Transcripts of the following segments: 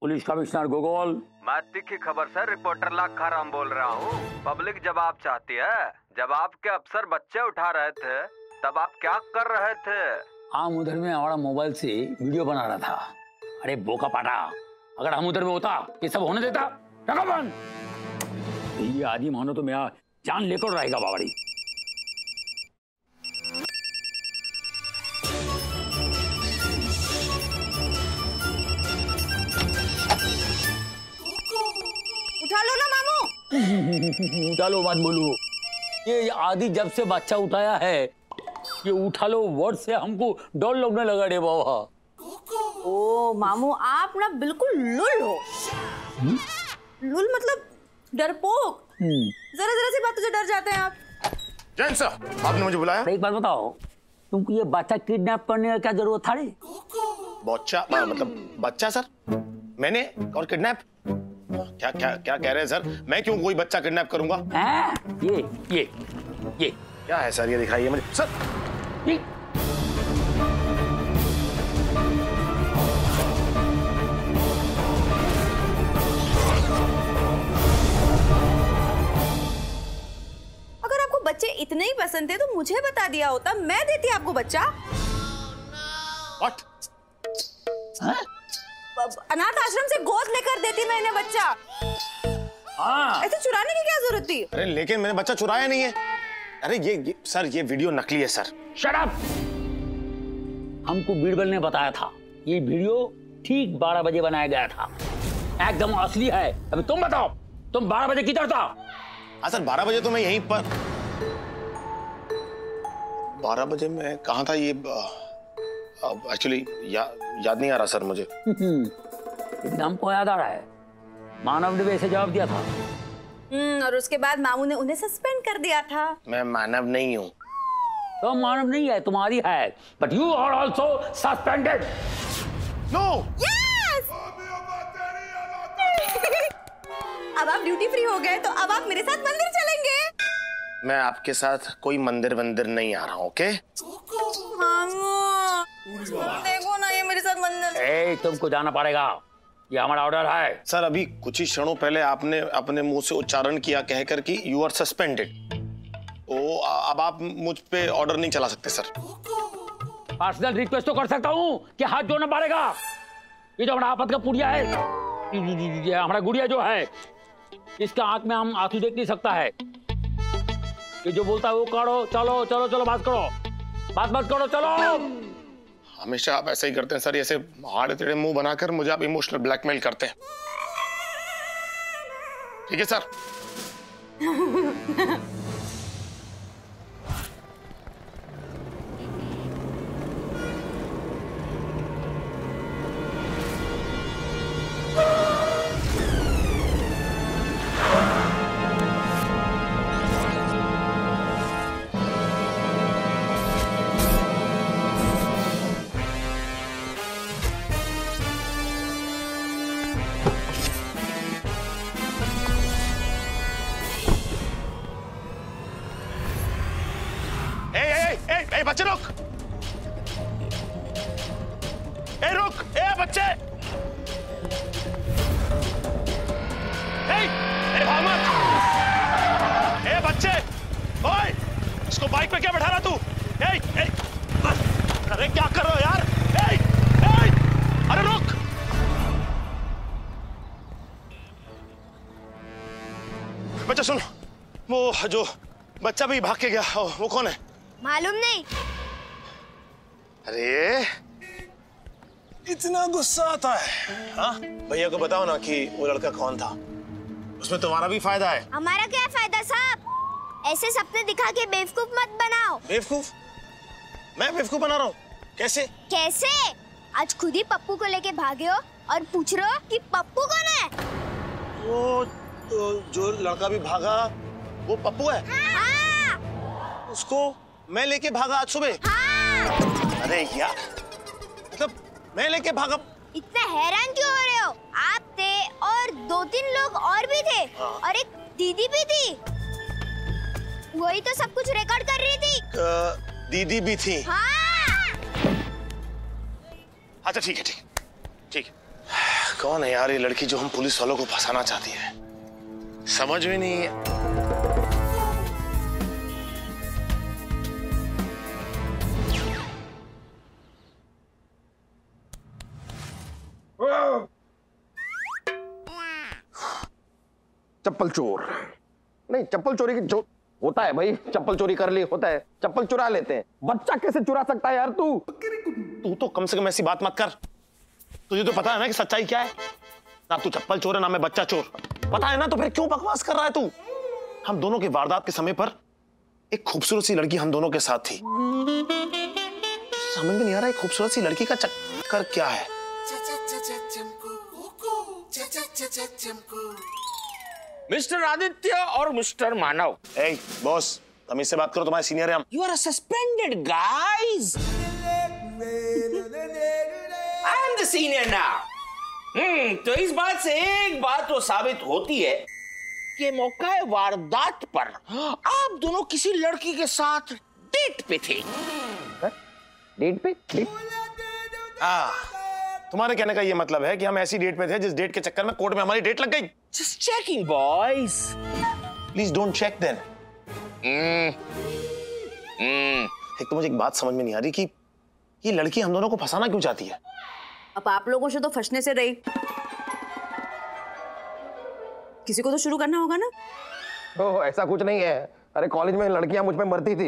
Police commissioner गोगोल। मैं तीखी खबर से रिपोर्टर लाखा राम बोल रहा हूँ। पब्लिक जवाब चाहती है। जब आपके अफसर बच्चे उठा रहे थे तब आप क्या कर रहे थे? हम उधर में हमारा मोबाइल से वीडियो बना रहा था। अरे बोका पाटा, अगर हम उधर में होता ये सब होने देता? ये आदि मानो तो मेरा जान लेकर रहेगा बावड़ी। उठा लो ना मामू। उठा लो मत बोलो। ये आदि जब से बच्चा उठाया है ये उठा लो वर्ड से हमको डर लगने लगा रे बाबा। ओ मामू आप ना बिल्कुल लुल हो। लुल मतलब डरपोक। जरा जरा सी बातों से डर जाते हैं आप। जैन सर, आपने मुझे बुलाया? एक बात बताओ, तुमको ये बच्चा किडनैप करने का क्या जरूरत था रे? बच्चा मतलब बच्चा सर? मैंने और किडनैप? क्या क्या क्या कह रहे हैं सर? मैं क्यों कोई बच्चा किडनैप करूंगा? ये क्या है सर? ये दिखाइए मुझे सर। अगर आपको बच्चे इतने ही पसंद थे तो मुझे बता दिया होता, मैं देती आपको बच्चा। What? अनाथ आश्रम से गोद लेकर देती मैं इन्हें बच्चा। ऐसे चुराने की क्या जरूरत थी? अरे लेकिन मैंने बच्चा चुराया नहीं है। अरे ये सर ये वीडियो नकली है सर। Shut up! हमको बीरबल ने बताया था ये वीडियो ठीक 12 बजे बनाया गया था, एकदम असली है। अभी तुम बताओ, तुम 12 बजे किधर था? हाँ सर 12 बजे तो मैं यहीं पर। 12 बजे मैं कहाँ था ये एक्चुअली याद नहीं आ रहा सर मुझे। हमको याद आ रहा है, मानव ने वैसे जवाब दिया था। और उसके बाद मामू ने उन्हें सस्पेंड कर दिया था। मैं मानव नहीं हूँ। तो मानव नहीं है, तुम्हारी है, but you are also suspended. No. Yes. अब आप ड्यूटी फ्री हो गए तो अब आप मेरे साथ मंदिर चलेंगे। मैं आपके साथ कोई मंदिर नहीं आ रहा हूँ, ओके? देखो ना ये मेरे साथ मंदिर। तुमको जाना पड़ेगा, ये हमारा ऑर्डर है। सर अभी कुछ ही क्षणों पहले आपने अपने मुंह से उच्चारण किया कहकर कि यू आर सस्पेंडेड। ओ अब आप मुझ पे ऑर्डर नहीं चला सकते सर। पर्सनल रिक्वेस्ट तो कर सकता हूँ कि हाथ जोड़ना पड़ेगा। ये जो हमारा आपत का पुड़िया है, ये हमारा गुड़िया जो है, इसके आंख में हम आंसू देख नहीं सकता है। ये जो बोलता है वो करो, चलो चलो चलो बात करो, बात करो, चलो। हमेशा आप ऐसे ही करते हैं सर, ऐसे आड़े टेढ़े मुंह बनाकर मुझे आप इमोशनल ब्लैकमेल करते हैं। ठीक है सर? बच्चे रुक! रुक! बच्चे! भाग मत! बच्चे! ओए! इसको बाइक पे क्या बैठा रहा तू? अरे क्या कर रहे हो यार? अरे रुक! बच्चा सुन, वो जो बच्चा भी भाग के गया वो कौन है? मालूम नहीं। अरे इतना गुस्सा आता है? हाँ भैया को बताओ ना कि वो लड़का कौन था, उसमें तुम्हारा भी फायदा है। हमारा क्या फायदा साहब? ऐसे सपने दिखा के बेवकूफ मत बनाओ। बेवकूफ? मैं बेवकूफ बना रहा हूँ? कैसे? कैसे? आज खुद ही पप्पू को लेके भागे हो और पूछ रहे हो कि पप्पू कौन है? वो तो जो लड़का भी भागा वो पप्पू है? हाँ। उसको मैं लेके भागा आज सुबह? हाँ। अरे यार, मतलब मैं लेके भागा। इतने हैरान क्यों हो रहे हो? आप थे और 2-3 लोग और भी थे। हाँ। और एक दीदी भी थी, वही तो सब कुछ रिकॉर्ड कर रही थी। दीदी भी थी? हाँ। अच्छा ठीक है। कौन है यार ये लड़की जो हम पुलिस वालों को फंसाना चाहती है? समझ में नहीं है। चप्पल चोर नहीं, चप्पल चोरी की जो होता है भाई, चप्पल चोरी कर ली होता है, चप्पल चुरा लेते हैं। बच्चा कैसे चुरा सकता है यार? तू तो कम से कम ऐसी बात मत कर। तुझे तो पता है ना कि सच्चाई क्या है। ना तू चप्पल चोर है ना मैं बच्चा चोर। पता है ना, तो फिर क्यों बकवास कर रहा है तू? हम दोनों की वारदात के समय पर एक खूबसूरत सी लड़की हम दोनों के साथ थी। समझ में नहीं आ रहा है खूबसूरत सी लड़की का चक्कर क्या है। मिस्टर आदित्य और मिस्टर मानव। ए बॉस, तमीज से बात करो, तुम्हारे सीनियर है हम। You are suspended, guys. I am the senior now. तो इस बात से एक बात तो साबित होती है कि मौका वारदात पर आप दोनों किसी लड़की के साथ डेट पे थे। डेट पे? तुम्हारे कहने का ये मतलब है कि हम ऐसी डेट पे थे जिस डेट के चक्कर में कोर्ट में हमारी डेट लग गई। Just checking, boys. Please don't check them. एक तो मुझे एक बात समझ में नहीं आ रही कि ये लड़की हम दोनों को फंसाना क्यों चाहती है। अब आप लोगों से तो फंसने से रही, किसी को तो शुरू करना होगा ना। ओह, ऐसा कुछ नहीं है। अरे कॉलेज में लड़कियां मुझ पे मरती थी।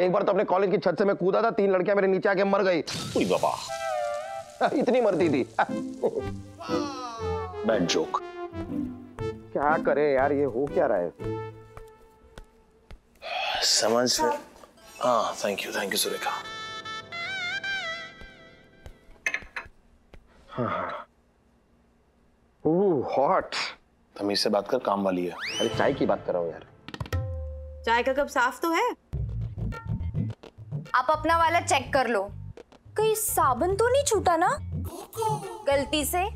एक बार तो अपने कॉलेज की छत से मैं कूदा था, 3 लड़कियां मेरे नीचे आके मर गई। उई बाबा, इतनी मरती थी। Bad joke. क्या करे यार, ये हो क्या रहा है? समझ। हाँ, thank you Surekha. Oh hot. तमीज से बात कर, काम वाली है। अरे चाय की बात कर रहा हूँ यार। चाय का कप साफ तो है? आप अपना वाला चेक कर लो, कहीं साबुन तो नहीं छूटा ना गलती से।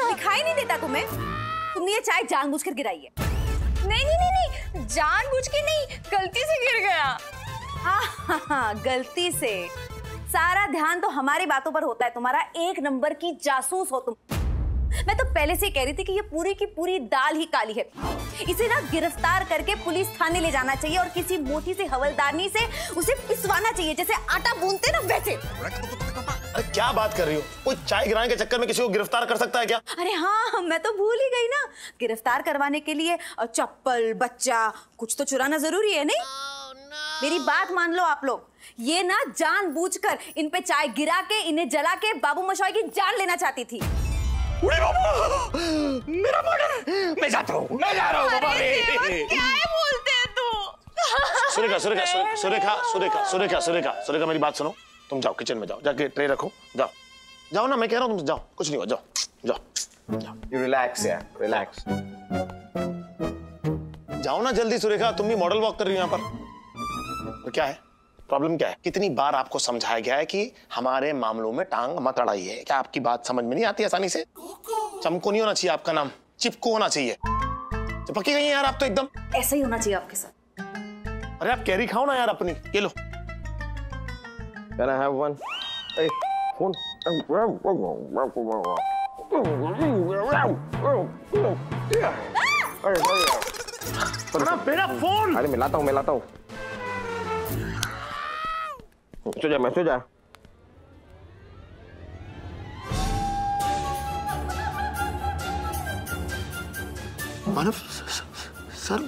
दिखाई नहीं देता तुम्हें? तुमने ये चाय जानबूझकर गिराई है। नहीं, जानबूझ के नहीं, गलती से गिर गया। हाँ, गलती से। सारा ध्यान तो हमारी बातों पर होता है। तुम्हारा 1 नंबर की जासूस हो तुम। मैं तो पहले से कह रही थी कि ये पूरी की पूरी दाल ही काली है। इसे ना गिरफ्तार करके पुलिस थाने ले जाना चाहिए और किसी मोटी सी हवलदारनी से उसे पिसवाना चाहिए, जैसे आटा गूंथते ना वैसे। अरे क्या बात कर रही हो? कोई चाय गिराने के चक्कर में किसी को गिरफ्तार कर सकता है क्या? अरे हाँ, मैं तो भूल ही गई ना। गिरफ्तार करवाने के लिए चप्पल, बच्चा, कुछ तो चुराना जरूरी है नहीं? मेरी बात मान लो आप लोग। ये ना जानबूझकर इन पे चाय गिरा के, इन्हें जला के बाबू मोशाय की जान लेना चाहती थी। मेरा मर्डर! मैं जाता हूँ, मैं जा रहा हूँ बाबा रे। क्या है बोलते हैं तू? सुरेखा मेरी बात सुनो। तुम जाओ किचन में, जाओ जाके ट्रे रखो। जाओ ना, मैं कह रहा हूँ तुम जाओ, कुछ नहीं हुआ। जाओ। You relax यार, relax. जाओ ना जल्दी। सुरेखा, तुम भी मॉडल वॉक कर रही हो यहाँ पर। तो क्या है प्रॉब्लम? क्या है? कितनी बार आपको समझाया गया है कि हमारे मामलों में टांग मत अड़ाइए। क्या आपकी बात समझ में नहीं आती आसानी से? चमको नहीं होना चाहिए आपका नाम, चिपको होना चाहिए। चिपकी गई यार आप तो एकदम। ऐसा ही होना चाहिए आपके साथ। अरे आप कैरी खाओ ना यार अपनी। ये लो। Can I have one? Hey, phone. मेरा फोन। अरे मैं लाता हूँ। सो जा। मानव सर,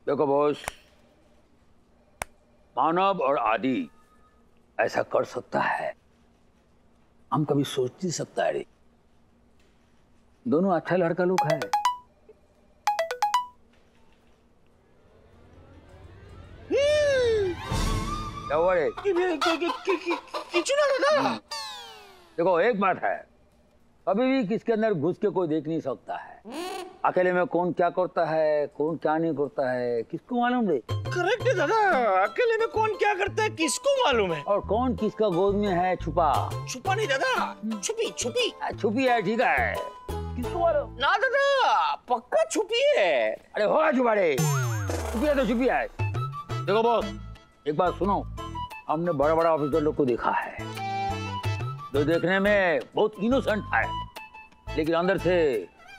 देखो बॉस, मानव और आदि ऐसा कर सकता है, हम कभी सोच नहीं सकता है। दोनों अच्छा लड़का लोग है। क्या हुआ रे? देखो एक बात है, कभी भी किसके अंदर घुस के कोई देख नहीं सकता है। अकेले में कौन क्या करता है, कौन क्या नहीं करता है, किसको मालूम रे? करेक्ट है दादा, अकेले में कौन क्या करता है किसको मालूम है। और कौन किसका गोद में है छुपा? छुपा नहीं दादा, छुपी छुपी। छुपी है, ठीक है, किसको मालूम? ना दादा, पक्का छुपी है। अरे होगा छुपा रे, छुपी है तो छुपी है। देखो बॉस, एक बात सुनो, हमने बड़ा बड़ा ऑफिसर लोग को देखा है, जो देखने में बहुत इनोसेंट है, लेकिन अंदर से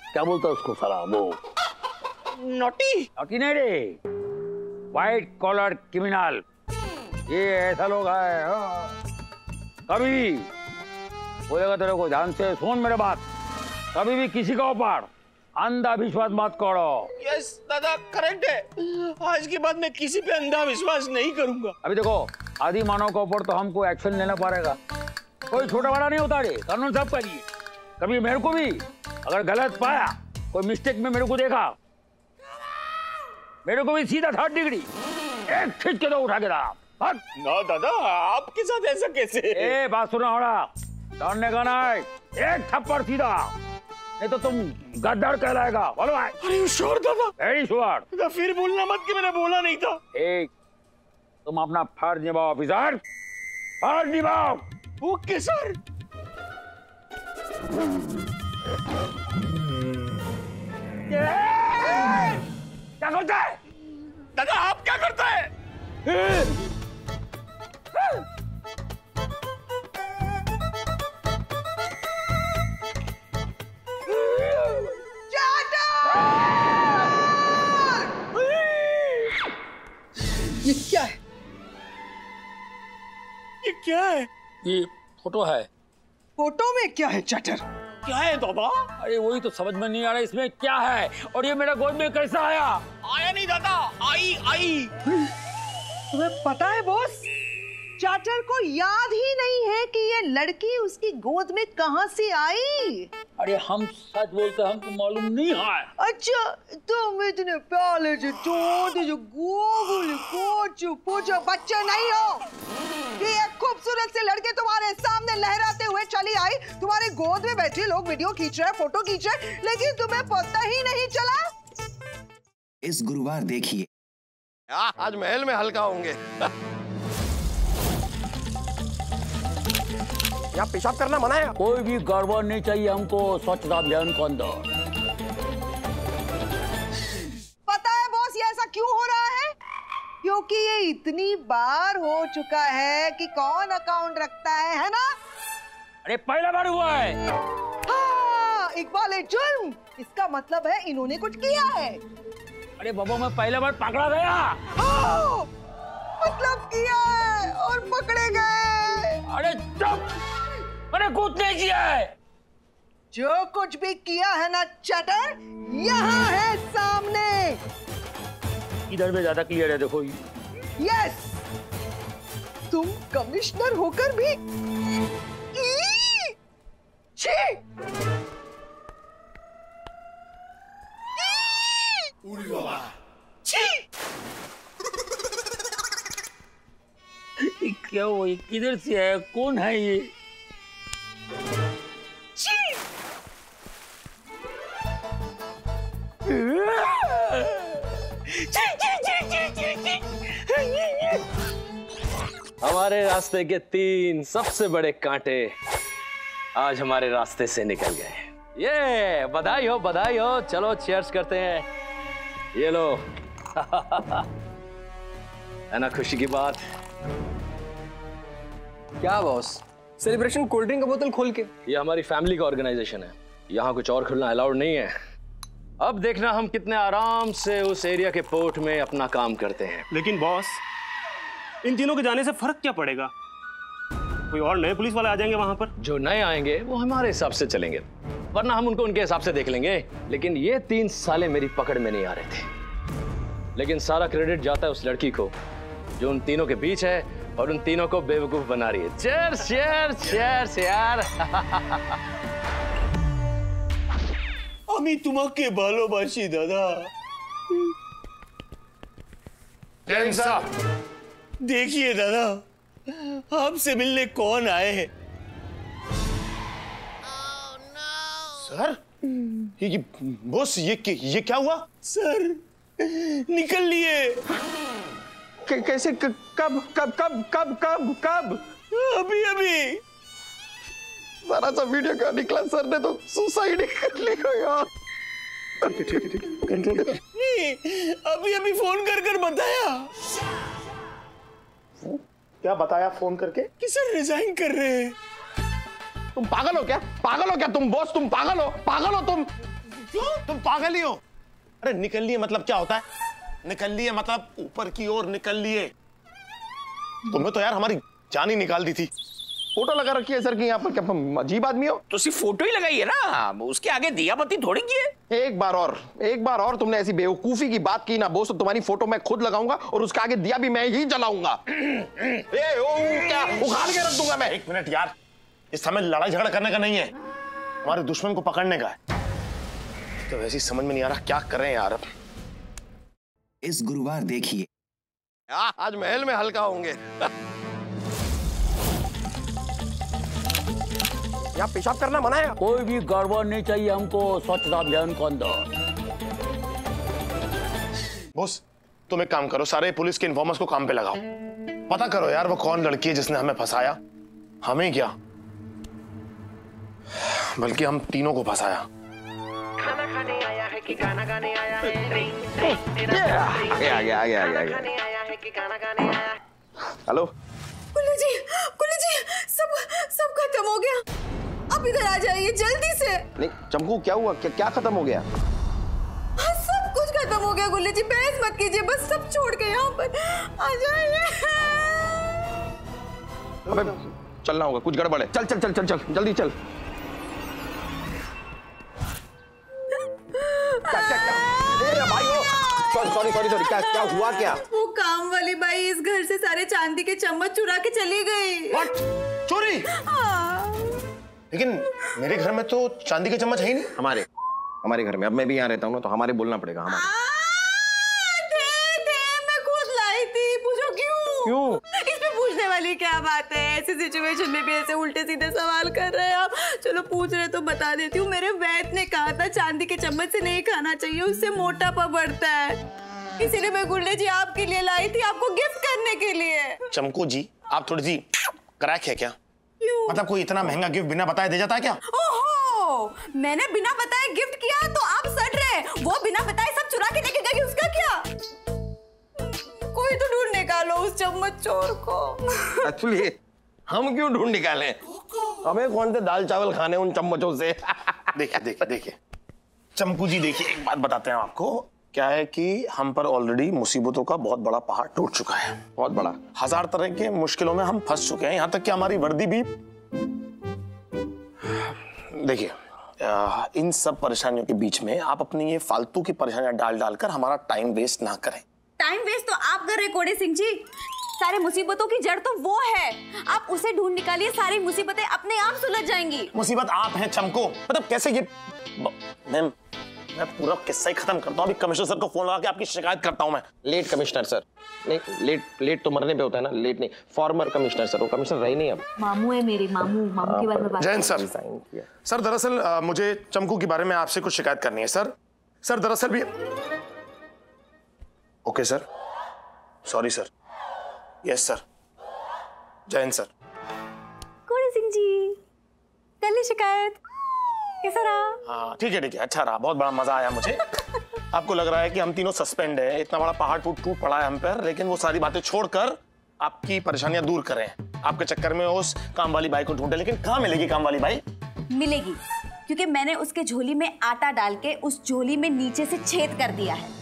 क्या बोलता है उसको साला वो नोटी नहीं रे, व्हाइट कॉलर क्रिमिनल। ये ऐसा लोग है, कभी बोलेगा तेरे को, ध्यान से सुन मेरे बात, कभी भी किसी का ऊपर अंधा विश्वास मत करो। यस दादा, करेक्ट है, आज के बाद मैं किसी पे अंधा विश्वास नहीं करूंगा। अभी देखो, आदि मानव के ऊपर तो हमको एक्शन लेना पड़ेगा, कोई छोटा बड़ा नहीं होता रे, कानून सब का लिए। कभी मेरे को भी अगर गलत पाया, कोई मिस्टेक में मेरे को देखा, मेरे को भी सीधा 30 डिग्री एक खींच के तो उठा के रहा। ना दादा, आपके साथ ऐसा कैसे? ए बात सुनो, हमारा डरने का नहीं, एक थप्पड़ सीधा, नहीं तो तुम गद्दार कहलाएगा। बोलो भाई। अरे श्योर दादा? Very sure. दादा फिर बोलना मत कि मैंने बोला नहीं था। एक, तुम अपना फर्ज निभाओ ऑफिसर, फर्ज निभाओ। Okay sir. क्या करता है दादा? आप क्या करता है? ये क्या है? ये क्या है? ये फोटो है। फोटो में क्या है चटर? क्या है दादा? अरे वही तो समझ में नहीं आ रहा इसमें क्या है, और ये मेरा गोद में कैसा आया? आया नहीं दादा, आई। तुम्हें पता है बॉस, चाटर को याद ही नहीं है कि ये लड़की उसकी गोद में कहां से आई। अरे हम सच बोलते, हमको मालूम नहीं है। अच्छा, तुम इतने प्याले से छोटे जो गोगुल कोचू पूछो बच्चे नहीं हो कि एक खूबसूरत से लड़के तुम्हारे सामने लहराते हुए चली आई, तुम्हारे गोद में बैठे लोग वीडियो खींच रहे हैं, फोटो खींच रहे हैं, लेकिन तुम्हें पता ही नहीं चला। इस गुरुवार देखिए। आज महल में हल्का होंगे। यहाँ पेशाब करना मना है। कोई भी गड़बड़ नहीं चाहिए हमको स्वच्छता अभियान के अंदर। पता है बॉस, ये ऐसा क्यों हो रहा है? क्योंकि ये इतनी बार हो चुका है कि कौन अकाउंट रखता है ना? अरे पहला बार हुआ है। हाँ, इकबाल जुर्म, इसका मतलब है इन्होंने कुछ किया है। अरे बाबा, मैं पहला बार पकड़ा गया। हाँ, मतलब किया है और पकड़े गए। अरे चुप, मैंने कुछ नहीं किया है। जो कुछ भी किया है ना चटर, यहाँ है सामने। इधर में ज्यादा क्लियर है, देखो। यस, तुम कमिश्नर होकर भी छी! क्या वो किधर से है, कौन है ये? हमारे रास्ते के 3 सबसे बड़े कांटे आज हमारे रास्ते से निकल गए। ये बधाई हो। चलो चीयर्स करते हैं। ये लो। है ना खुशी की बात? क्या बॉस, सेलिब्रेशन कोल्ड ड्रिंक का बोतल खोल के? ये हमारी फैमिली का ऑर्गेनाइजेशन है, यहाँ कुछ और खुलना अलाउड नहीं है। अब देखना हम कितने आराम से उस एरिया के पोर्ट में अपना काम करते हैं। लेकिन बॉस, इन तीनों के जाने से फर्क क्या पड़ेगा? कोई और नए पुलिस वाले आ जाएंगे वहां पर। जो नए आएंगे वो हमारे हिसाब से चलेंगे, वरना हम उनको उनके हिसाब से देख लेंगे। लेकिन ये 3 साले मेरी पकड़ में नहीं आ रहे थे, लेकिन सारा क्रेडिट जाता है उस लड़की को जो उन तीनों के बीच है और उन तीनों को बेवकूफ बना रही है। चीयर्स चीयर्स चीयर्स यार। अमी तुम्हारे भालोबाशी दादा। देखिए दादा, आपसे मिलने कौन आए हैं? सर ये बॉस ये क्या हुआ? सर निकल लिए। कैसे? कब कब कब कब कब कब? अभी अभी। सारा सा वीडियो क्या निकला? सर ने तो सुसाइड कर लिया यार। ठीक है कंट्रोल कर। नहीं, अभी अभी फोन कर कर बताया। क्या बताया फोन करके? कि सर रिजाइन कर रहे हैं। तुम पागल हो क्या? पागल हो क्या तुम बॉस? तुम पागल हो? पागल हो तुम? क्यों? तुम पागल ही हो? अरे निकल लिए मतलब क्या होता है? निकल लिए मतलब ऊपर की ओर निकल लिए। तुम्हें तो यार हमारी जान ही निकाल दी थी। फोटो लगा रखी है सर की यहाँ पर, क्या अजीब आदमी हो? तो सिर्फ फोटो ही लगाई है ना, उसके आगे दिया बत्ती थोड़ी की है। एक बार और तुमने ऐसी बेवकूफी की बात की ना बॉस, तो तुम्हारी फोटो मैं खुद लगाऊंगा और उसके आगे दिया भी मैं ही जलाऊंगा। क्या उखाड़ के रख दूंगा मैं। एक मिनट यार, इस समय लड़ाई झगड़ा करने का नहीं है, हमारे दुश्मन को पकड़ने का है। तो वैसे ही समझ में नहीं आ रहा क्या करें यार। इस गुरुवार देखिए आज महल में हल्का होंगे। यहाँ पेशाब करना मना है। कोई भी गड़बड़ नहीं चाहिए हमको स्वच्छता अभियान के अंदर। बॉस तुम एक काम करो, सारे पुलिस के इन्फॉर्मर्स को काम पे लगाओ, पता करो यार वो कौन लड़की है जिसने हमें फंसाया। हमें क्या बल्कि हम तीनों को फंसाया। खाना खाने आया है कि गाना गाने आया है? हेलो कुल्लू जी सब खत्म हो गया। अब इधर आ जाइए जल्दी से। नहीं चमकू क्या हुआ? क्या खत्म हो गया? सब कुछ खत्म हो गया गुल्लू जी, बहस मत कीजिए, बस सब छोड़ के यहाँ पर आ जाइए। अबे चलना होगा, कुछ गड़बड़ है। चल चल चल चल चल जल्दी चल। सॉरी क्या हुआ? क्या वो काम वाली बाई इस घर से सारे चांदी के चम्मच चुरा के चली गई। What? चोरी? लेकिन मेरे घर में तो चांदी के चम्मच है ही नहीं। हमारे घर में, अब मैं भी यहाँ रहता हूँ ना, तो हमारे बोलना पड़ेगा। हमारे मैं खुद लाई थी, पूछो क्यों? इसमें पूछने वाली क्या बात है? ऐसी सिचुएशन में भी ऐसे उल्टे सीधे सवाल कर रहे हैं आप। चलो पूछ रहे तो बता देती हूँ। मेरे वैद्य ने कहा था चांदी के चम्मच से नहीं खाना चाहिए, उससे मोटापा बढ़ता है। इसीलिए मैं गुल्ले जी आपके लिए लाई थी, आपको गिफ्ट करने के लिए। चमकू जी आप थोड़ी सी क्रैक है क्या? क्यों? मतलब कोई इतना महंगा गिफ्ट बिना बताए दे जाता है क्या? ओहो, मैंने बिना बताए गिफ्ट किया तो आप सड़ रहे। वो बिना बताए सब चुरा के लेके गई, उसका क्या? कोई तो ढूंढ निकालो उस चम्मच चोर को। एक्चुअली हम क्यों ढूंढ निकालें? हमें कौन से दाल चावल खाने उन चम्मचों से? देखिए चमकू जी, देखिए एक बात बताते हैं आपको। क्या है कि हम पर ऑलरेडी मुसीबतों का बहुत बड़ा पहाड़ टूट चुका है, बहुत बड़ा। 1000 तरह के मुश्किलों में हम फंस चुके हैं, यहाँ तक कि हमारी वर्दी भी। देखिए इन सब परेशानियों के बीच में आप अपनी ये फालतू की परेशानियां डालकर हमारा टाइम वेस्ट ना करें। टाइम वेस्ट तो आप कर रहे कोड़े सिंह जी। सारी मुसीबतों की जड़ तो वो है, आप उसे ढूंढ निकालिए, सारी मुसीबतें अपने आप सुलझ जाएंगी। मुसीबत आप हैं चमको, मतलब कैसे ये? मैम मैं पूरा किस्सा ही खत्म करता हूँ, अभी कमिश्नर सर को फोन लगा के आपकी शिकायत करता हूँ मैं। लेट कमिश्नर सर, नहीं लेट तो मरने पे होता है ना, लेट नहीं, फॉर्मर कमिश्नर सर, वो कमिश्नर रही नहीं अब। मामू है मेरे, मामू के बारे में बात। जैन सर दरअसल मुझे चमकू के बारे में आपसे कुछ शिकायत करनी है सर दरअसल भी। Okay sir, sorry sir, yes sir, Jain sir. कोड़े सिंह जी कर ली शिकायत, कैसा रहा? हाँ ठीक है, अच्छा रहा, बहुत बड़ा मजा आया मुझे। आपको लग रहा है कि हम तीनों सस्पेंड है, इतना बड़ा पहाड़ टूट पड़ा है हम पर, लेकिन वो सारी बातें छोड़कर आपकी परेशानियां दूर करें। आपके चक्कर में उस काम वाली बाई को ढूंढे, लेकिन कहाँ मिलेगी काम वाली बाई? मिलेगी, क्योंकि मैंने उसके झोली में आटा डाल के उस झोली में नीचे से छेद कर दिया है।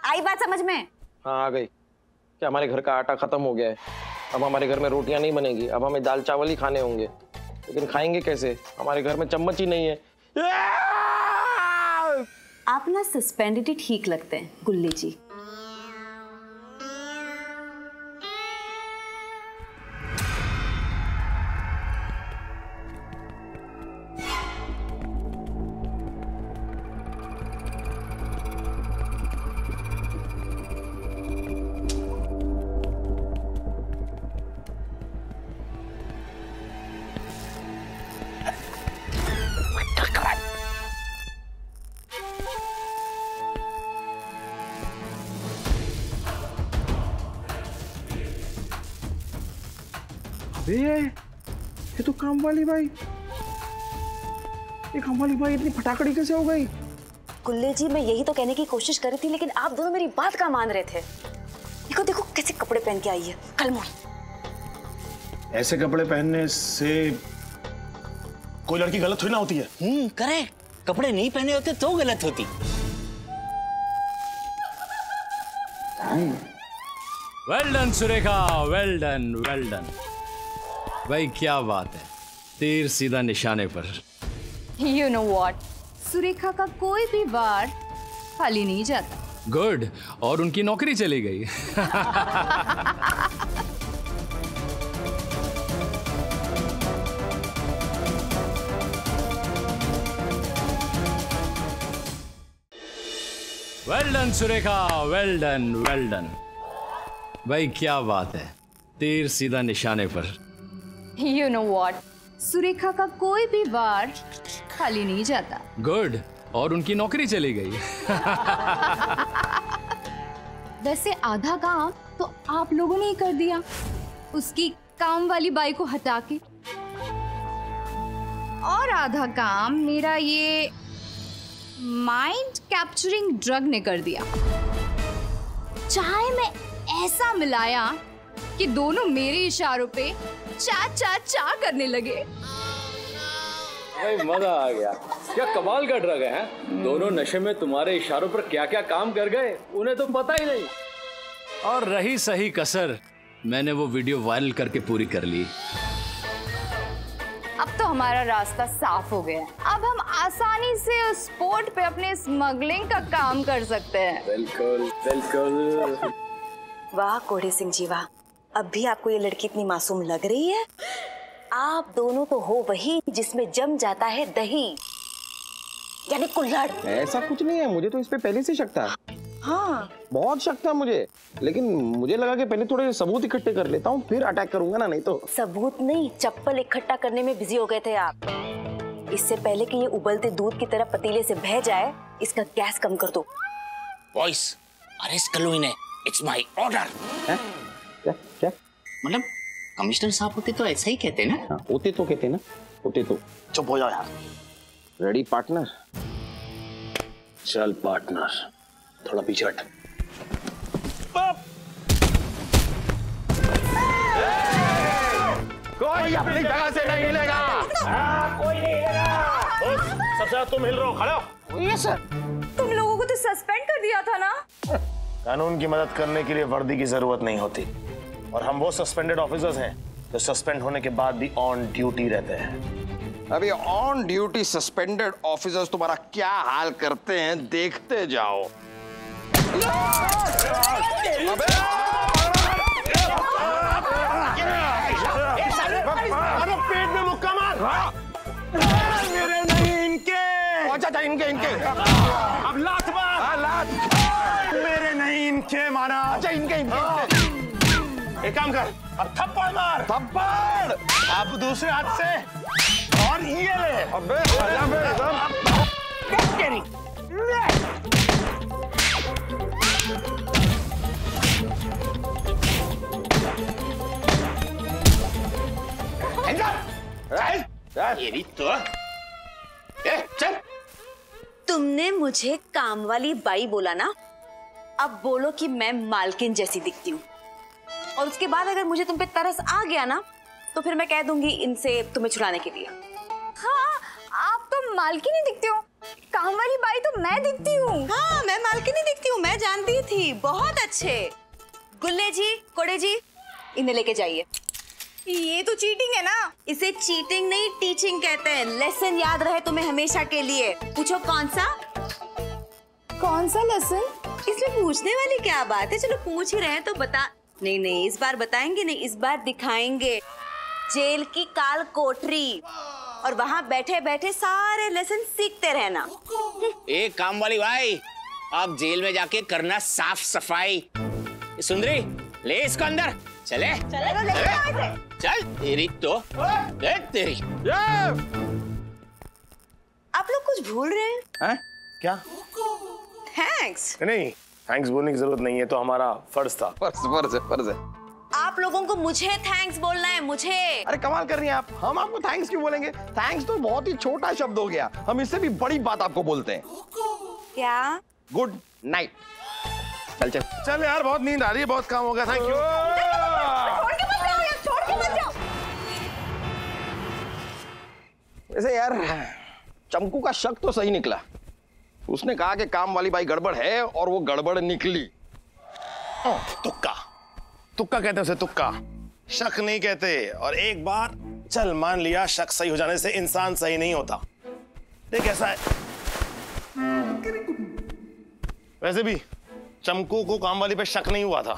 आई बात समझ में? हाँ आ गई। क्या हमारे घर का आटा खत्म हो गया है? अब हमारे घर में रोटियां नहीं बनेगी, अब हमें दाल चावल ही खाने होंगे। लेकिन खाएंगे कैसे? हमारे घर में चम्मच ही नहीं है। आप ना सस्पेंडेड ही ठीक लगते हैं गुल्ली जी। अबे ये तो काम वाली बाई, ये काम वाली बाई इतनी फटाकड़ी कैसे हो गई? गुल्ले जी मैं यही तो कहने की कोशिश कर रही थी, लेकिन आप दोनों मेरी बात कहाँ मान रहे थे। देखो देखो कैसे कपड़े पहन के आई है कलमोई। ऐसे कपड़े पहनने से कोई लड़की गलत थोड़ी ना होती है। करेक्ट, कपड़े नहीं पहने होते तो गलत होती। Well done Surekha, well done well done. भाई क्या बात है, तीर सीधा निशाने पर। You know what? सुरेखा का कोई भी वार खाली नहीं जाता। गुड, और उनकी नौकरी चली गई। Well done Surekha, well done well done. भाई क्या बात है, तीर सीधा निशाने पर। You know what? सुरेखा का कोई भी वार खाली नहीं जाता। गुड, और उनकी नौकरी चली गई। वैसे आधा काम तो आप लोगों ने ही कर दिया, उसकी काम वाली बाई को हटा के, और आधा काम मेरा ये माइंड कैप्चरिंग ड्रग ने कर दिया। चाय में ऐसा मिलाया कि दोनों मेरे इशारों पे चा चा चा करने लगे। भाई मजा आ गया, क्या कमाल का ड्रग है? दोनों नशे में तुम्हारे इशारों पर क्या क्या काम कर गए उन्हें तो पता ही नहीं। और रही सही कसर, मैंने वो वीडियो वायरल करके पूरी कर ली। अब तो हमारा रास्ता साफ हो गया है। अब हम आसानी से उस स्पोर्ट पे अपने स्मगलिंग का काम कर सकते हैं। बिल्कुल बिल्कुल। वाह कोढ़े सिंह जी वाह, अब भी आपको ये लड़की इतनी मासूम लग रही है। आप दोनों तो हो वही जिसमें जम जाता है दही, यानी कुल्हड़। ऐसा कुछ नहीं है, मुझे तो इस पे पहले से शक था। हाँ बहुत शक था मुझे, लेकिन मुझे लगा कि पहले थोड़े सबूत इकट्ठे कर लेता हूँ फिर अटैक करूंगा ना, नहीं तो। सबूत नहीं, चप्पल इकट्ठा करने में बिजी हो गए थे आप। इससे पहले कि ये उबलते दूध की तरह पतीले से बह जाए, इसका गैस कम कर दो। बॉयज, अरेस्ट कर लो इन्हें, इट्स माय ऑर्डर। क्या क्या मतलब कमिश्नर साहब होते तो ऐसा ही कहते ना। हाँ, होते तो कहते ना, होते तो। चुप हो जाओ यार। Ready partner? चल पार्टनर, थोड़ा पीछे हट। कोई अपनी जगह से नहीं हिलेगा। कोई नहीं हिलेगा। सबसे ज्यादा तुम हिल रहे हो, खड़े हो। ये सर, तुम लोगों को तो सस्पेंड कर दिया था ना। कानून की मदद करने के लिए वर्दी की जरूरत नहीं होती, और हम वो सस्पेंडेड ऑफिसर्स हैं जो सस्पेंड होने के बाद भी ऑन ड्यूटी रहते हैं। अभी ऑन ड्यूटी सस्पेंडेड ऑफिसर्स तुम्हारा क्या हाल करते हैं देखते जाओ। पेट में मुक्का मार। मेरे नहीं इनके। अच्छा इनके इनके। अब लात मार। लात। मेरे नहीं इनके मारा। अच्छा इनके इनके। एक काम कर, अब थप्पड़ मार। थप्पड़। अब दूसरे हाथ से, और ये ले। अबे ये भी तो। चल। तुमने मुझे काम वाली बाई बोला ना, अब बोलो कि मैं मालकिन जैसी दिखती हूँ। और उसके बाद अगर मुझे तुम पे तरस आ गया ना, तो फिर मैं कह दूंगी इनसे तुम्हें छुड़ाने के लिए। हाँ, आप तो मालकिन ही दिखती हो, काम वाली बाई तो मैं दिखती हूँ। हाँ मैं मालकिन ही दिखती हूँ, मैं जानती थी। बहुत अच्छे। गुल्ले जी, कोड़े जी, इन्हें लेके जाइए। ये तो चीटिंग है ना। इसे चीटिंग नहीं टीचिंग कहते हैं। लेसन याद रहे तुम्हें हमेशा के लिए। पूछो कौन सा? कौन सा लेसन? इसमें पूछने वाली क्या बात है, चलो पूछ ही रहे हैं तो बता। नहीं नहीं, इस बार बताएंगे नहीं, इस बार दिखाएंगे जेल की काल कोठरी, और वहाँ बैठे बैठे सारे लेसन सीखते रहना। एक काम वाली भाई, आप जेल में जाके करना साफ सफाई। सुंदरी, ले इसको अंदर। चले चल। तेरी तो तेरी। आप लोग कुछ भूल रहे हैं। क्या? थैंक्स नहीं, थैंक्स बोलने की जरूरत नहीं है, तो हमारा फर्ज था। फर्ज है। आप आप लोगों को मुझे थैंक्स बोलना है, मुझे। अरे कमाल कर रही हैं आप, हम आपको थैंक्स क्यों बोलेंगे? थैंक्स तो बहुत ही छोटा शब्द हो गया, हम इससे भी बड़ी बात आपको बोलते हैं। क्या? Good night. चल चल चल यार, बहुत नींद आ रही है, बहुत काम हो गया। Thank you. छोड़ के मत जाओ यार, छोड़ के मत जाओ। वैसे यार चमकू का शक तो सही निकला, उसने कहा कि काम वाली बाई गड़बड़ है और वो गड़बड़ निकली। तुक्का, तुक्का कहते हैं उसे, तुक्का, शक नहीं कहते। और एक बार चल मान लिया, शक सही हो जाने से इंसान सही नहीं होता। देख ऐसा है, वैसे भी चमकू को काम वाली पे शक नहीं हुआ था,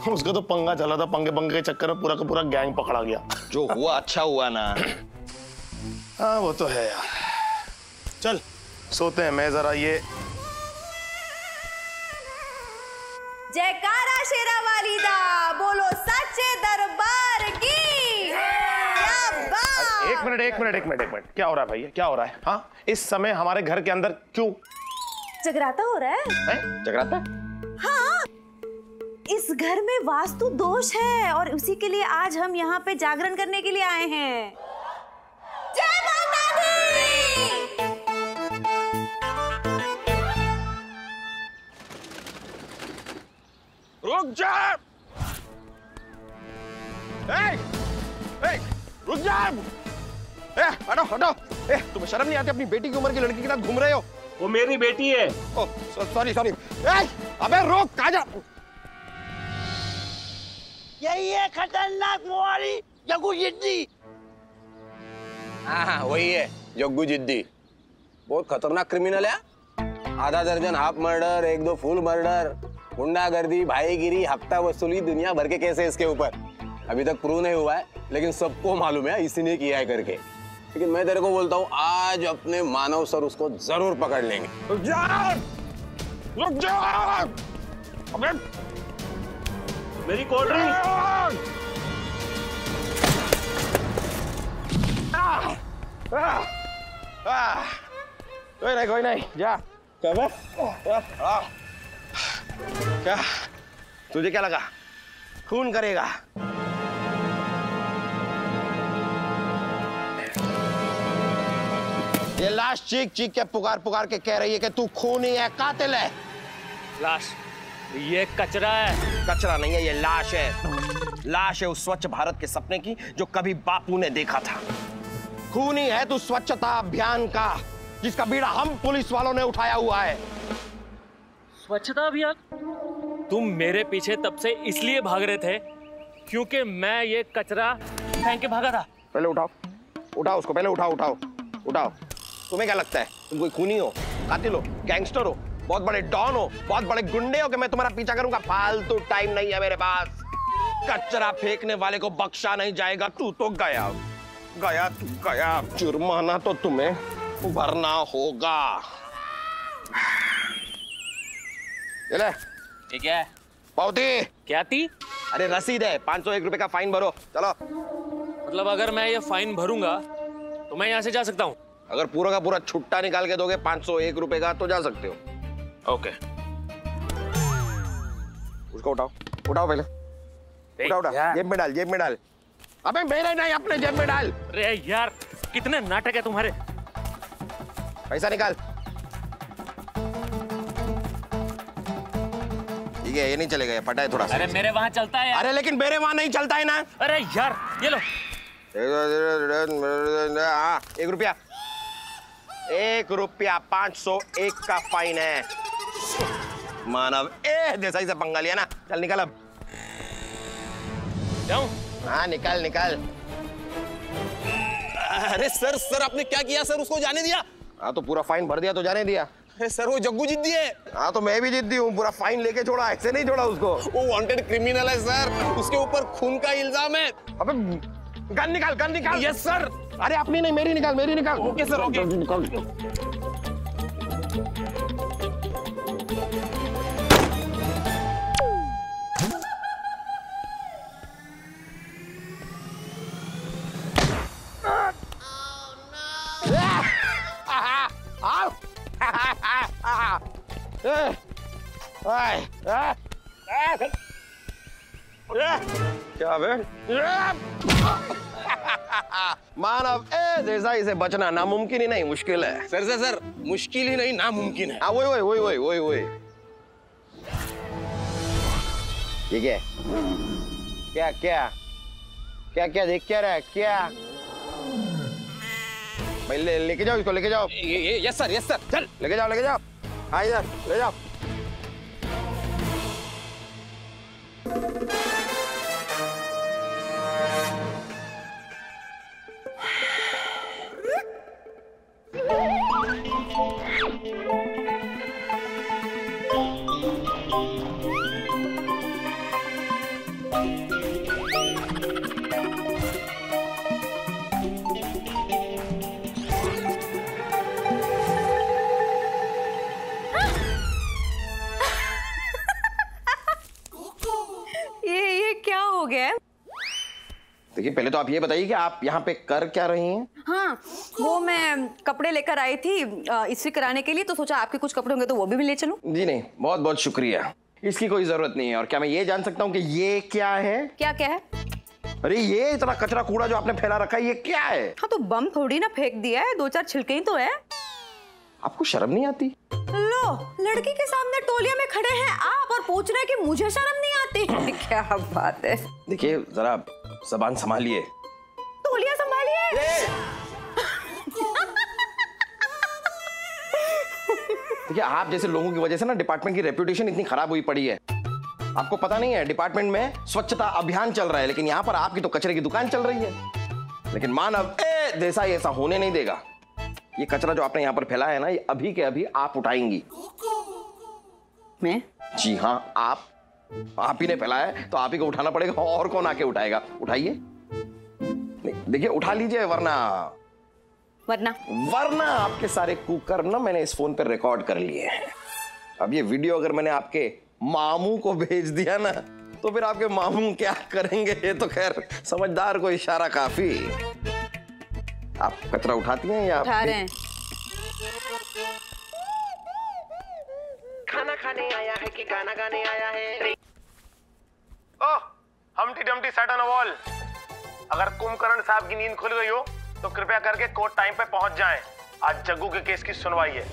उसका तो पंगा चला था, पंगे पंगे के चक्कर में पूरा का पूरा गैंग पकड़ा गया। जो हुआ अच्छा हुआ ना। हाँ वो तो है यार। चल सोते हैं, मैं जरा ये जयकारा शेरा वाली दा, बोलो सच्चे दरबार की। क्या बात। एक मिनट, क्या हो रहा है भैया, क्या हो रहा है? हाँ, इस समय हमारे घर के अंदर क्यों जगराता हो रहा है? जगराता? हाँ, इस घर में वास्तु दोष है और उसी के लिए आज हम यहाँ पे जागरण करने के लिए आए हैं। जय माता दी। रुक जा, रुक जा, हटो हटो। तुम्हें शर्म नहीं आती? अपनी बेटी की उम्र की लड़की के साथ घूम रहे हो। वो मेरी बेटी है। Sorry sorry. अबे रोक, कहाँ जा? यही है खतरनाक मोहाली जग्गू जिद्दी। हाँ वही है जग्गू जिद्दी, बहुत खतरनाक क्रिमिनल है। आधा दर्जन हाफ मर्डर, 1-2 फुल मर्डर, गुंडागर्दी, भाईगिरी, हफ्ता वसूली, दुनिया भर के केस है इसके ऊपर। अभी तक प्रूव नहीं हुआ है, लेकिन सबको मालूम है इसी ने किया है करके। लेकिन मैं तेरे को बोलता हूँ, आज अपने मानव सर उसको जरूर पकड़ लेंगे। रुक जा, रुक जा। अबे मेरी कोल्ड ड्रिंक। कोई नहीं, जा। क्या क्या तुझे क्या लगा खून करेगा? ये लाश चीख चीख के पुकार के कह रही है कि तू खूनी है, कातिल है। लाश? ये कचरा है। कचरा नहीं है, ये लाश है। लाश है उस स्वच्छ भारत के सपने की जो कभी बापू ने देखा था। खूनी है तू स्वच्छता अभियान का, जिसका बीड़ा हम पुलिस वालों ने उठाया हुआ है। स्वच्छता अभियान? तुम मेरे पीछे तब से इसलिए भाग रहे थे क्योंकि मैं ये कचरा फेंक के भागा था। पहले उठाओ, उठाओ उसको, पहले उठाओ उठाओ उठाओ। तुम्हें क्या लगता है तुम कोई खूनी हो, कातिल हो, गैंगस्टर हो, बहुत बड़े डॉन हो, बहुत बड़े गुंडे हो कि मैं तुम्हारा पीछा करूंगा? फालतू टाइम नहीं है मेरे पास। कचरा फेंकने वाले को बख्शा नहीं जाएगा। तू तो गया गया, तू गया। जुर्माना तो तुम्हें भरना होगा। ये ले। ये क्या है? पावती। क्या थी? अरे रसीद है, 501 रुपए का फाइन भरो। चलो। मतलब अगर मैं ये फाइन भरूंगा तो मैं यहाँ से जा सकता हूँ? अगर पूरा का पूरा छुट्टा निकाल के दोगे 501 रुपए का तो जा सकते हो। ओके। उसको उठाओ, उठाओ पहले। उठा, जेब में डाल, जेब में डाल। अबे मेरे नहीं, अपने जेब में डाल। अरे यार कितने नाटक है तुम्हारे। पैसा निकाल। ठीक है, ये नहीं चलेगा, ये फटा है थोड़ा सा। अरे मेरे वहां चलता है यार। अरे लेकिन मेरे वहां नहीं चलता है ना। अरे यार ये लो। हाँ, 1 रुपया, 1 रुपया, 501 का फाइन है। मानव देसाई से पंगा लिया ना। चल निकल अब। जाऊं? हाँ निकल निकल। अरे सर, सर आपने क्या किया सर? उसको जाने दिया? हाँ तो पूरा फाइन भर दिया तो जाने दिया। अरे सर वो जग्गू जिद्दी है। हाँ तो मैं भी जिद्दी हूँ, पूरा फाइन लेके छोड़ा, ऐसे नहीं छोड़ा उसको। वो वांटेड क्रिमिनल है सर, उसके ऊपर खून का इल्जाम है। अबे गन निकाल, गन निकाल। Yes sir. अरे अपनी नहीं, मेरी निकाल, मेरी निकाल। Okay sir, okay. निकाल। क्या बे? मानव ए देसाई से बचना नामुमकिन ही नहीं मुश्किल है। सर मुश्किल ही नहीं नामुमकिन है। वही। ये क्या देख क्या रहा है क्या? भाई लेके जाओ इसको, लेके जाओ। यस सर चल लेके जाओ। हाँ इधर ले जाओ। देखिए पहले तो आप ये बताइए कि आप यहाँ पे कर क्या रही हैं? हाँ, वो मैं कपड़े लेकर आई थी इस्त्री कराने के लिए, तो सोचा आपके कुछ कपड़े होंगे तो वो भी ले चलूं। जी नहीं, बहुत बहुत शुक्रिया, इसकी कोई जरूरत नहीं है। और क्या मैं ये जान सकता हूँ कि ये क्या है? क्या है? अरे ये इतना कचरा कूड़ा जो आपने फैला रखा है, ये क्या है? हाँ तो बम थोड़ी ना फेंक दिया है, 2-4 छिलके ही तो है। आपको शर्म नहीं आती? लो, लड़की के सामने टोलिया में खड़े हैं आप और पूछ रहे हैं कि मुझे शर्म नहीं आती। क्या बात है। देखिए जरा ज़बान संभालिए। टोलिया संभालिए। देखिए आप जैसे लोगों की वजह से ना डिपार्टमेंट की रेप्यूटेशन इतनी खराब हुई पड़ी है। आपको पता नहीं है डिपार्टमेंट में स्वच्छता अभियान चल रहा है, लेकिन यहाँ पर आपकी तो कचरे की दुकान चल रही है। लेकिन मानव देसाई ऐसा होने नहीं देगा। ये कचरा जो आपने यहाँ पर फैलाया है ना, ये अभी के अभी आप उठाएंगी। मैं? जी हाँ, आप ही ने फैलाया है तो आप ही को उठाना पड़ेगा, और कौन आके उठाएगा? उठाइए, देखिए उठा लीजिए, वरना आपके सारे कुकर्म ना मैंने इस फोन पर रिकॉर्ड कर लिए हैं। अब ये वीडियो अगर मैंने आपके मामू को भेज दिया ना, तो फिर आपके मामू क्या करेंगे? ये तो खैर समझदार को इशारा काफी। आप कचरा उठाती हैं या उठा रहे हैं? खाना खाने आया है कि गाना गाने आया है? Oh, Humpty Dumpty sat on a wall. अगर कुंभकर्ण साहब की नींद खुल गई हो तो कृपया करके कोर्ट टाइम पे पहुंच जाएं। आज जग्गू के केस की सुनवाई है।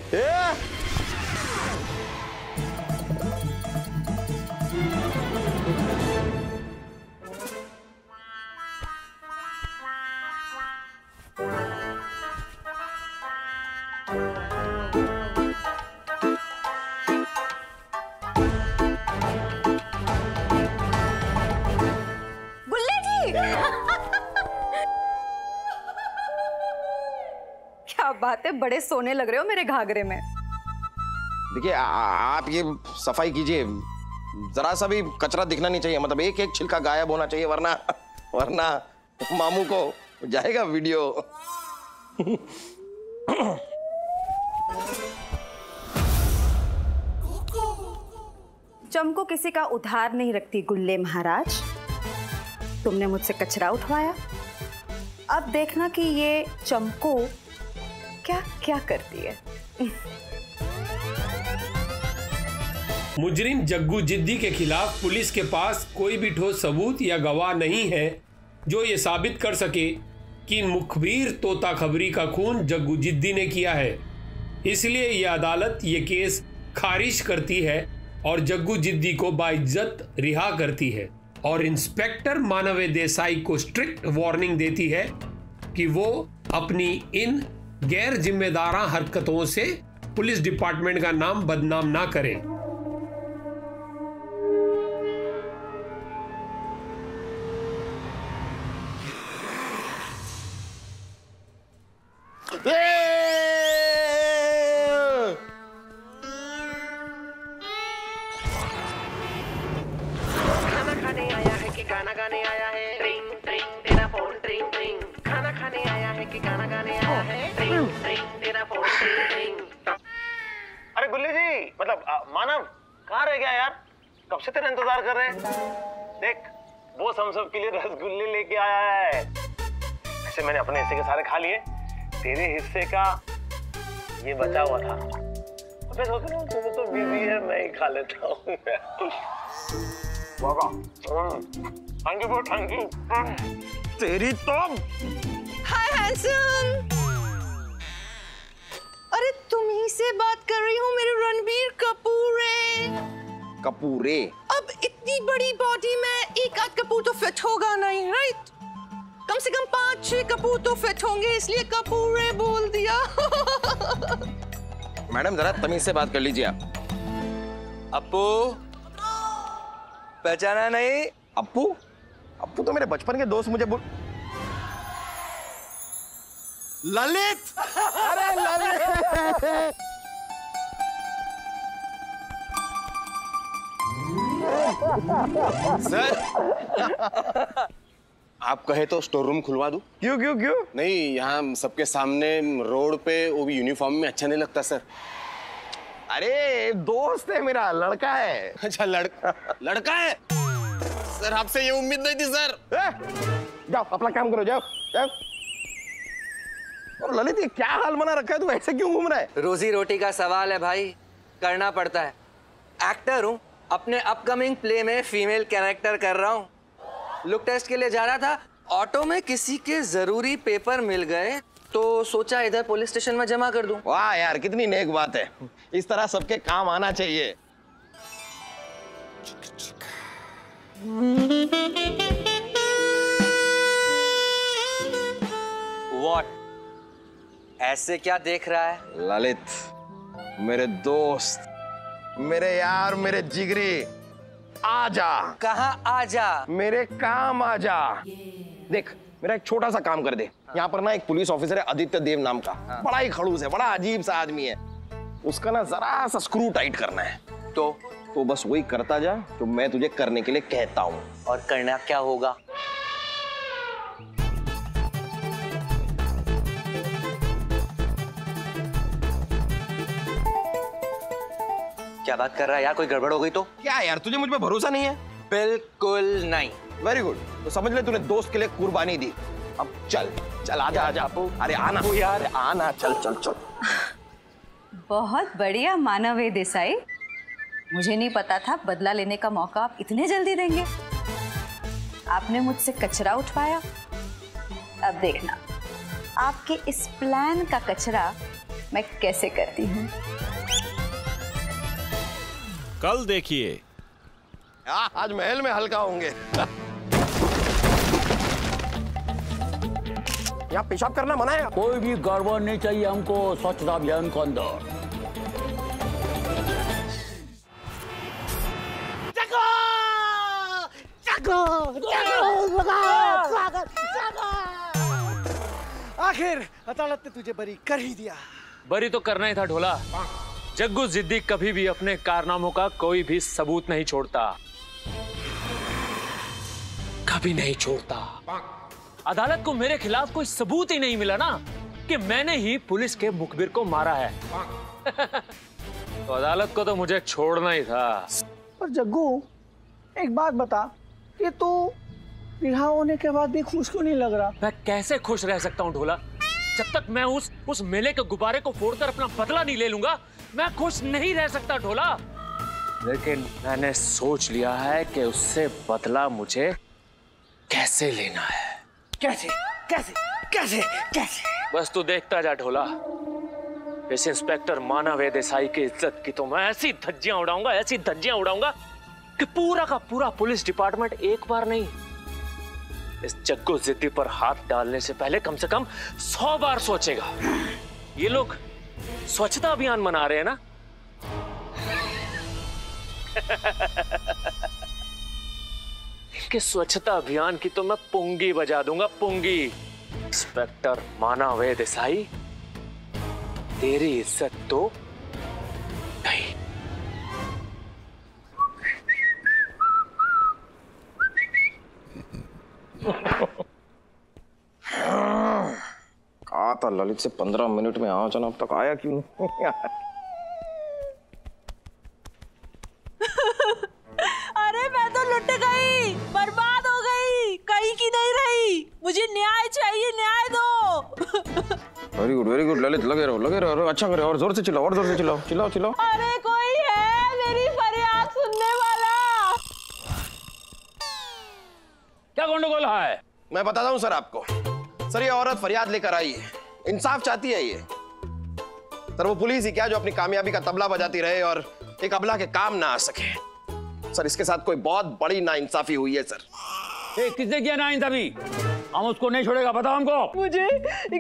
क्या बात है, बड़े सोने लग रहे हो मेरे घाघरे में। देखिए आप ये सफाई कीजिए, जरा सा भी कचरा दिखना नहीं चाहिए, मतलब एक एक छिलका गायब होना चाहिए, वरना मामू को जाएगा वीडियो। चमको किसी का उधार नहीं रखती गुल्ले महाराज। तुमने मुझसे कचरा उठवाया, अब देखना कि ये चमको क्या क्या करती है। मुजरिम जग्गू जिद्दी के खिलाफ पुलिस के पास कोई भी ठोस सबूत या गवाह नहीं है जो ये साबित कर सके कि मुखबिर तोता खबरी का खून जग्गू जिद्दी ने किया है। इसलिए ये अदालत ये केस खारिज करती है और जग्गू जिद्दी को बाइज्जत रिहा करती है और इंस्पेक्टर मानव देसाई को स्ट्रिक्ट वार्निंग देती है कि वो अपनी इन गैर जिम्मेदारा हरकतों से पुलिस डिपार्टमेंट का नाम बदनाम ना करें। खाना खाने आया है कि गाना गाने आया है? ट्रिंग ट्रिंग तेरा फोन ट्रिंग ट्रिंग। खाना खाने आया है कि गाना गाने आया है? ट्रिंग ट्रिंग तेरा फोन ट्रिंग ट्रिंग। अरे गुल्ली जी, मतलब मानव कहाँ रह गया यार? कब से तेरा इंतजार कर रहे हैं। देख वो हम सब के लिए रसगुल्ले लेके आया है। वैसे मैंने अपने हिस्से के सारे खा लिए, तेरे हिस्से का ये बचा हुआ था। मैं सोच रहा हूँ तुम तो बिजी है, मैं ही खा लेता हूँ। Thank you thank you. तेरी तो। हाय हैंडसम। अरे तुम ही से बात कर रही हूँ मेरे रणबीर कपूरे। कपूरे? अब इतनी बड़ी बॉडी में एक आध कपूर तो फिट होगा नहीं, राइट? कम से कम 5-6 कपूर तो फिट होंगे, इसलिए कपूरे बोल दिया। मैडम जरा तमीज से बात कर लीजिए आप। अप्पू, पहचाना नहीं? अप्पू? अप्पू तो मेरे बचपन के दोस्त मुझे बोल। ललित। अरे ललित। सर आप कहे तो स्टोर रूम खुलवा दूं? क्यों क्यों क्यों? नहीं, यहाँ सबके सामने रोड पे वो भी यूनिफॉर्म में अच्छा नहीं लगता सर। अरे दोस्त है मेरा, लड़का है। अच्छा लड़का है? सर आपसे ये उम्मीद नहीं थी सर। जाओ अपना काम करो, जाओ जाओ। और ललित ये क्या हाल बना रखा है, तू ऐसे क्यों घूम रहा है? रोजी रोटी का सवाल है भाई, करना पड़ता है। एक्टर हूँ, अपने अपकमिंग प्ले में फीमेल कैरेक्टर कर रहा हूँ। लुक टेस्ट के लिए जा रहा था, ऑटो में किसी के जरूरी पेपर मिल गए तो सोचा इधर पुलिस स्टेशन में जमा कर दूं। वाह यार कितनी नेक बात है, इस तरह सबके काम आना चाहिए। What? ऐसे क्या देख रहा है? ललित, मेरे दोस्त, मेरे यार, मेरे जिगरी, आजा। कहाँ आजा? मेरे काम आजा। देख मेरा एक छोटा सा काम कर दे। यहाँ पर ना एक पुलिस ऑफिसर है आदित्य देव नाम का, बड़ा ही खड़ूस है, बड़ा अजीब सा आदमी है। उसका ना जरा सा स्क्रू टाइट करना है। तो बस वही करता जा जो मैं तुझे करने के लिए कहता हूँ। और करना क्या होगा? क्या बात कर रहा है यार, कोई गड़बड़ हो गई तो? क्या यार तुझे मुझ पे भरोसा नहीं है? बिल्कुल नहीं। वेरी गुड, तो समझ ले तूने दोस्त के लिए कुर्बानी दी। अब चल चल आजा आजा। अरे आना यार, आना, चल चल चल। बहुत बढ़िया मानव है देसाई, मुझे नहीं पता था बदला लेने का मौका आप इतने जल्दी देंगे। आपने मुझसे कचरा उठवाया, अब देखना आपके इस प्लान का कचरा मैं कैसे करती हूँ। कल देखिए। आज महल में हल्का होंगे। यहाँ पेशाब करना मना है। कोई भी गड़बड़ नहीं चाहिए हमको स्वच्छता अभियान के अंदर। आखिर अदालत ने तुझे बरी कर ही दिया। बरी तो करना ही था ढोला। जग्गू जिद्दी कभी भी अपने कारनामों का कोई भी सबूत नहीं छोड़ता, कभी नहीं छोड़ता। अदालत को मेरे खिलाफ कोई सबूत ही नहीं मिला ना कि मैंने ही पुलिस के मुखबिर को मारा है। तो अदालत को तो मुझे छोड़ना ही था। पर जग्गू एक बात बता, कि तू रिहा होने के बाद भी खुश क्यों नहीं लग रहा? मैं कैसे खुश रह सकता हूँ ढोला? जब तक मैं उस मेले के गुब्बारे को फोड़कर अपना बदला नहीं ले लूंगा, मैं खुश नहीं रह सकता ढोला। लेकिन मैंने सोच लिया है कि उससे बदला मुझे कैसे लेना है। कैसे कैसे कैसे कैसे? बस तू देखता जा ढोला। इस इंस्पेक्टर मानव देसाई की इज्जत की तो मैं ऐसी धज्जियां उड़ाऊंगा, ऐसी धज्जियां उड़ाऊंगा कि पूरा का पूरा पुलिस डिपार्टमेंट एक बार नहीं, इस जग्गू जिद्दी पर हाथ डालने से पहले कम से कम 100 बार सोचेगा। ये लोग स्वच्छता अभियान मना रहे हैं ना? इनके स्वच्छता अभियान की तो मैं पुंगी बजा दूंगा, पुंगी। इंस्पेक्टर मानव देसाई, तेरी इज्जत तो नहीं। कहा था ललित से 15 मिनट में आओ, अब तक आया क्यों नहीं? अरे मैं तो लुट गई, बर्बाद हो गई, कहीं की नहीं रही। मुझे न्याय चाहिए, न्याय दो। वेरी गुड ललित, लगे रहो, अच्छा करे, और जोर से चिल्लाओ, और जोर से चिल्लाओ। अरे कोई है मेरी फरियाद सुनने वाला? गंडगोल है? मैं बताता हूँ सर आपको। सर ये औरत फरियाद लेकर आई है, इंसाफ चाहती है ये। सर वो पुलिस ही क्या जो अपनी कामयाबी का तबला बजाती रहे और एक अबला के काम ना आ सके। सर इसके साथ कोई बहुत बड़ी नाइंसाफी हुई है सर। किसने किया नाइंसाफी? हम उसको नहीं छोड़ेगा, बताओ हमको। मुझे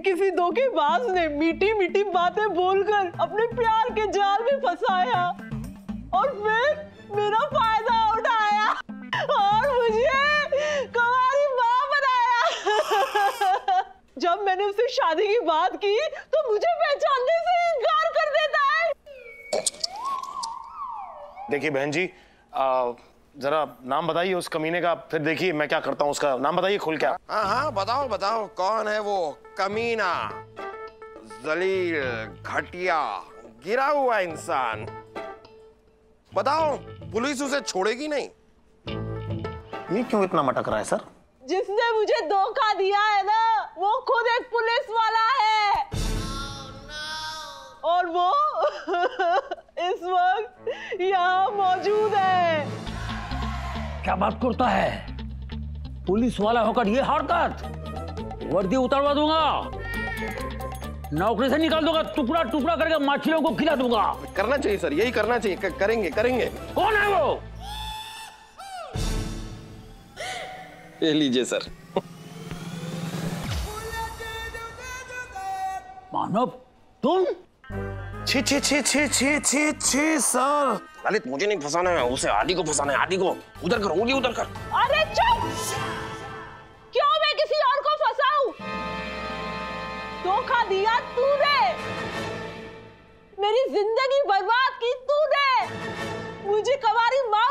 किसी धोखेबाज ने मीठी मीठी बातें बोलकर अपने प्यार के जाल में फंसाया और फिर मेरा फायदा उठाया और मुझे कुंवारी मां बनाया। जब मैंने उससे शादी की बात की तो मुझे पहचानने से इनकार कर देता है। देखिए बहन जी, जरा नाम बताइए उस कमीने का, फिर देखिए मैं क्या करता हूँ। उसका नाम बताइए खुल क्या। हाँ हाँ बताओ बताओ, कौन है वो कमीना, जलील, घटिया, गिरा हुआ इंसान? बताओ, पुलिस उसे छोड़ेगी नहीं। ये क्यों इतना मटक रहा है सर? जिसने मुझे धोखा दिया है ना, वो खुद एक पुलिस वाला है और वो इस वक्त यहाँ मौजूद है। क्या बात करता है? पुलिस वाला होकर ये हरकत? वर्दी उतारवा दूंगा, नौकरी से निकाल दूंगा, टुकड़ा टुकड़ा करके मछलियों को खिला दूंगा। करना चाहिए सर, यही करना चाहिए। करेंगे करेंगे। कौन है वो? ये लीजिए सर। मानव तुम? छी छी छी छी छी छी छी सर। ललित मुझे नहीं फंसाना है, उसे आदि को फंसाना है। आदि को उधर कर, उंगली उधर कर। अरे चुप! क्यों मैं किसी और को फंसाऊं? धोखा दिया तूने, मेरी जिंदगी बर्बाद की तूने, मुझे कुंवारी मां